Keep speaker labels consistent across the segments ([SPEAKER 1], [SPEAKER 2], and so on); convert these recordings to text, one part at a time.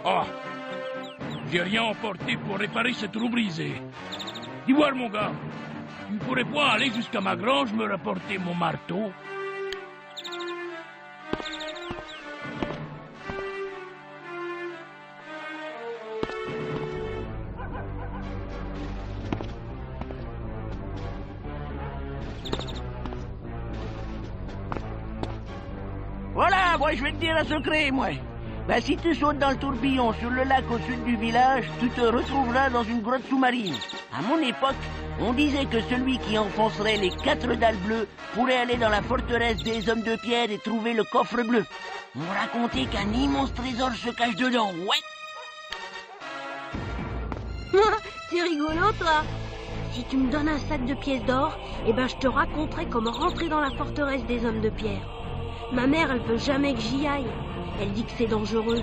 [SPEAKER 1] Oh, j'ai rien emporté pour réparer cette roue brisée. Dis voir, mon gars, tu ne pourrais pas aller jusqu'à ma grange me rapporter mon marteau?
[SPEAKER 2] Voilà, moi je vais te dire un secret, moi. Ben, si tu sautes dans le tourbillon sur le lac au sud du village, tu te retrouveras dans une grotte sous-marine. À mon époque, on disait que celui qui enfoncerait les 4 dalles bleues pourrait aller dans la forteresse des hommes de pierre et trouver le coffre bleu. On racontait qu'un immense trésor se cache dedans, ouais.
[SPEAKER 3] C'est rigolo, toi. Si tu me donnes un sac de pièces d'or, eh ben je te raconterai comment rentrer dans la forteresse des hommes de pierre. Ma mère, elle veut jamais que j'y aille. Elle dit que c'est dangereux.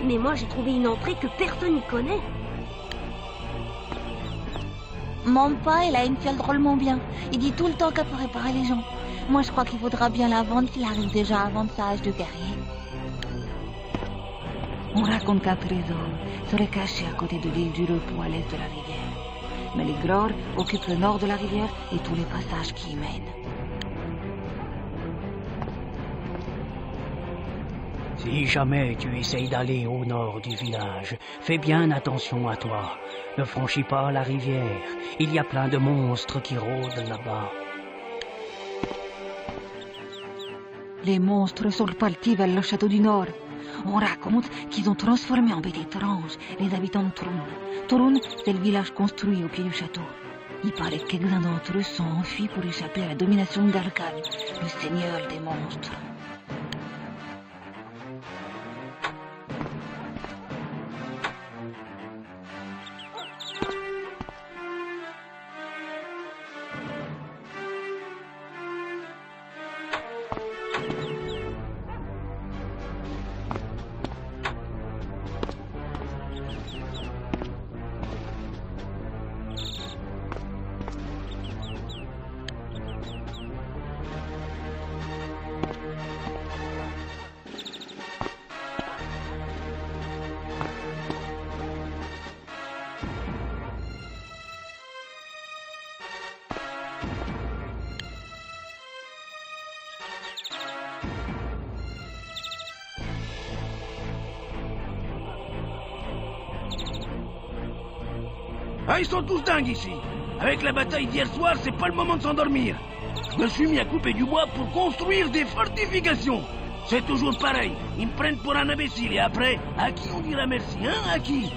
[SPEAKER 3] Mais moi, j'ai trouvé une entrée que personne n'y connaît.
[SPEAKER 4] Mon père, il a une fiole drôlement bien. Il dit tout le temps qu'elle peut réparer les gens. Moi, je crois qu'il faudra bien la vendre s'il arrive déjà à vendre sa hache de guerrier. On raconte qu'un trésor serait caché à côté de l'île du Repos à l'est de la rivière. Mais les Gror occupent le nord de la rivière et tous les passages qui y mènent.
[SPEAKER 5] Si jamais tu essayes d'aller au nord du village, fais bien attention à toi. Ne franchis pas la rivière. Il y a plein de monstres qui rôdent là-bas.
[SPEAKER 4] Les monstres sont partis vers le château du Nord. On raconte qu'ils ont transformé en bêtes étranges les habitants de Torun. Torun, c'est le village construit au pied du château. Il paraît que quelques-uns d'entre eux sont enfuis pour échapper à la domination d'Arkan, le seigneur des monstres.
[SPEAKER 2] Ah, ils sont tous dingues ici. Avec la bataille d'hier soir, c'est pas le moment de s'endormir. Je me suis mis à couper du bois pour construire des fortifications. C'est toujours pareil. Ils me prennent pour un imbécile et après, à qui on dira merci, hein? À qui?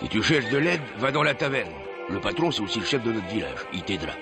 [SPEAKER 6] Si tu cherches de l'aide, va dans la taverne. Le patron, c'est aussi le chef de notre village. Il t'aidera.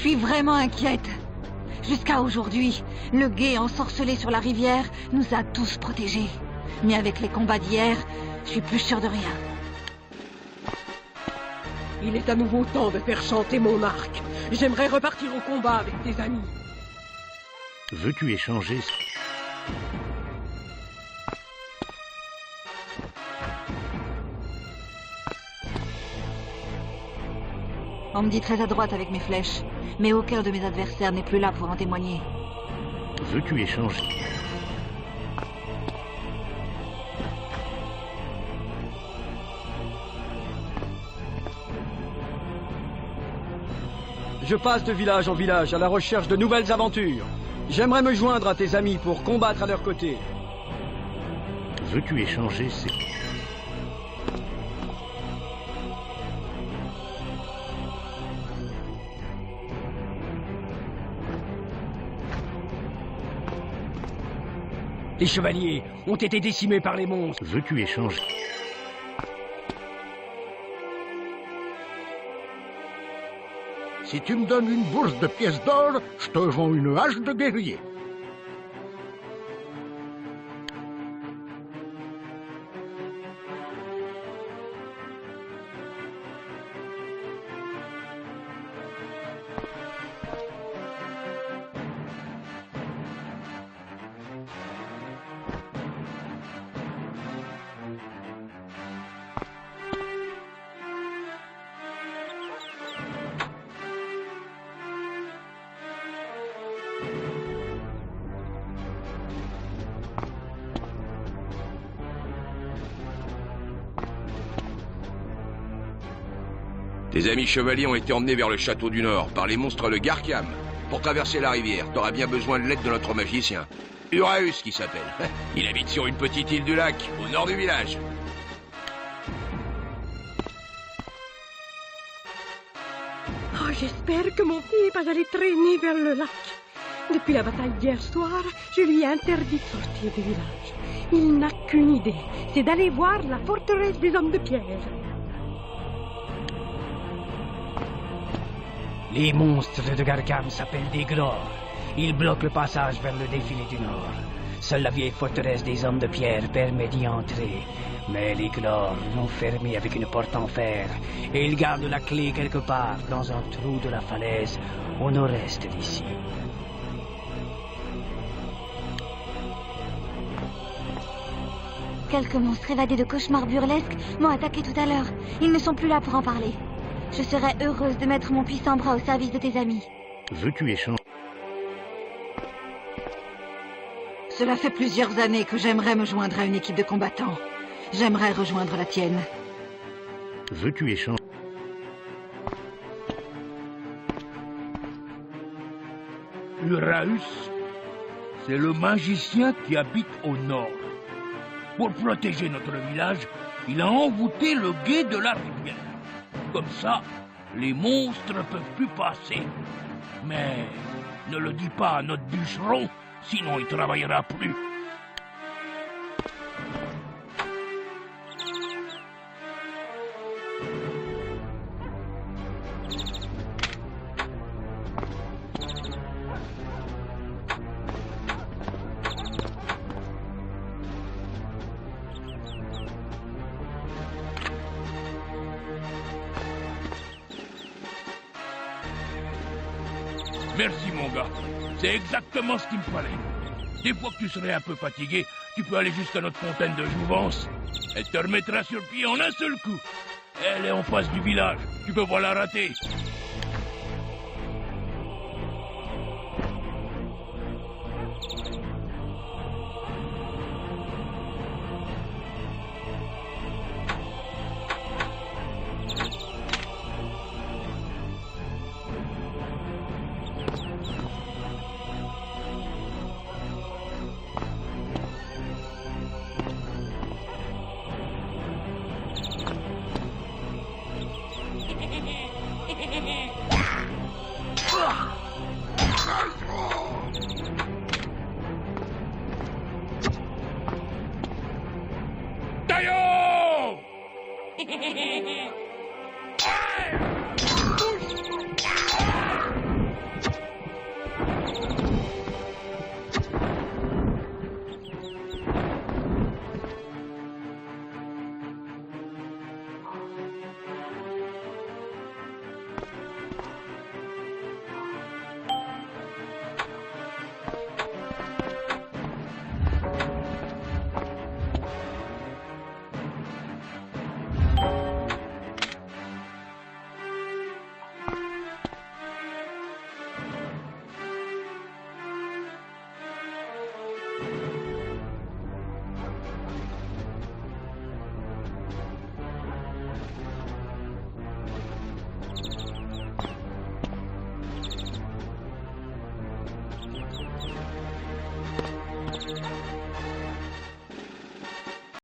[SPEAKER 4] suis vraiment inquiète. Jusqu'à aujourd'hui, le guet ensorcelé sur la rivière nous a tous protégés. Mais avec les combats d'hier, je suis plus sûre de rien.
[SPEAKER 7] Il est à nouveau temps de faire chanter mon arc. J'aimerais repartir au combat avec tes amis.
[SPEAKER 8] Veux-tu échanger?
[SPEAKER 4] On me dit très à droite avec mes flèches, mais aucun de mes adversaires n'est plus là pour en témoigner.
[SPEAKER 8] Veux-tu échanger?
[SPEAKER 9] Je passe de village en village à la recherche de nouvelles aventures. J'aimerais me joindre à tes amis pour combattre à leur côté.
[SPEAKER 8] Veux-tu échanger?
[SPEAKER 5] Les chevaliers ont été décimés par les monstres.
[SPEAKER 8] Veux-tu échanger?
[SPEAKER 1] Si tu me donnes une bourse de pièces d'or, je te vends une hache de guerrier.
[SPEAKER 6] Tes amis chevaliers ont été emmenés vers le château du Nord par les monstres de Garkam. Pour traverser la rivière, t'auras bien besoin de l'aide de notre magicien. Uraeus qui s'appelle. Il habite sur une petite île du lac, au nord du village.
[SPEAKER 7] Oh, j'espère que mon fils va aller traîner vers le lac. Depuis la bataille d'hier soir, je lui ai interdit de sortir du village. Il n'a qu'une idée, c'est d'aller voir la forteresse des hommes de pierre.
[SPEAKER 5] Les monstres de Garkam s'appellent des Glores. Ils bloquent le passage vers le défilé du Nord. Seule la vieille forteresse des hommes de pierre permet d'y entrer. Mais les Glores l'ont fermée avec une porte en fer. Et ils gardent la clé quelque part dans un trou de la falaise au nord-est d'ici.
[SPEAKER 4] Quelques monstres évadés de cauchemars burlesques m'ont attaqué tout à l'heure. Ils ne sont plus là pour en parler. Je serais heureuse de mettre mon puissant bras au service de tes amis.
[SPEAKER 8] Veux-tu échanger?
[SPEAKER 4] Cela fait plusieurs années que j'aimerais me joindre à une équipe de combattants. J'aimerais rejoindre la tienne.
[SPEAKER 8] Veux-tu échanger?
[SPEAKER 1] Uraeus, c'est le magicien qui habite au nord. Pour protéger notre village, il a envoûté le guet de la rivière. Comme ça, les monstres ne peuvent plus passer. Mais ne le dis pas à notre bûcheron, sinon il travaillera plus. Merci mon gars, c'est exactement ce qu'il me fallait. Des fois que tu serais un peu fatigué, tu peux aller jusqu'à notre fontaine de jouvence. Elle te remettra sur pied en un seul coup. Elle est en face du village, tu peux pas la rater.